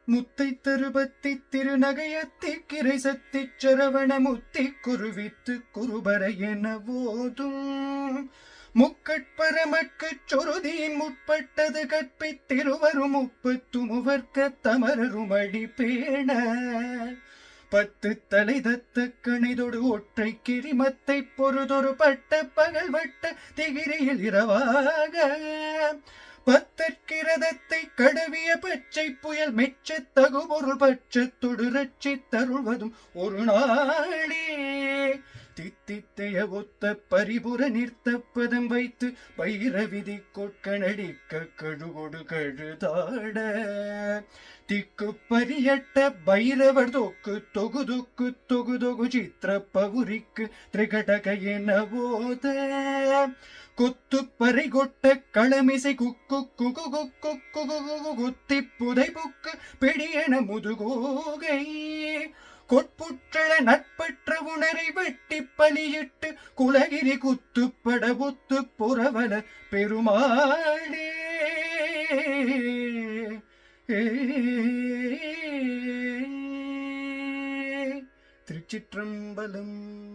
முத்தை தருபத்தி திருநகையத்தி கிரை சத்தி சரவண முத்தி குருவித்து குருபர என போதும் முக்கட்பரமட்குச் சொருதியின் முற்பட்டது கற்பித்திருவரும் முப்பத்து முவர்க்க தமரருமடி பேண பத்து தலை தத்த கணிதொடு ஒற்றை கிரிமத்தை பொறுதொரு பட்ட பகல் வட்ட திகிரியில் இரவாக பத்தற்கிரதத்தை கடவிய பச்சை புயல் மெச்ச தகுபொருள் பட்சத்தொடு ரட்சி தருள்வதும் ஒரு நாளே தித்தித்தைய ஒத்த பரிபுற நிறுத்த பதம் வைத்து பைரவிதி கொட்கணடிக்க கழுகொடு கழுதாட திக்கு பரியட்ட பைரவர் தொக்கு தொகுதொக்கு தொகுதொகு சித்திர பவுரிக்கு திரிகடக என போத கொத்து பறை கொட்ட களமிசை குக்கு குகு குக்கு குகு குத்தி புதை புக்கு பிடியென முதுகோகை கொட்புற்றள நட்பற்ற உணரை வெட்டி பலியிட்டு குலகிரி குத்துப்பட ஒத்து புறவல பெருமாளே. திருச்சிற்றம்பலம்.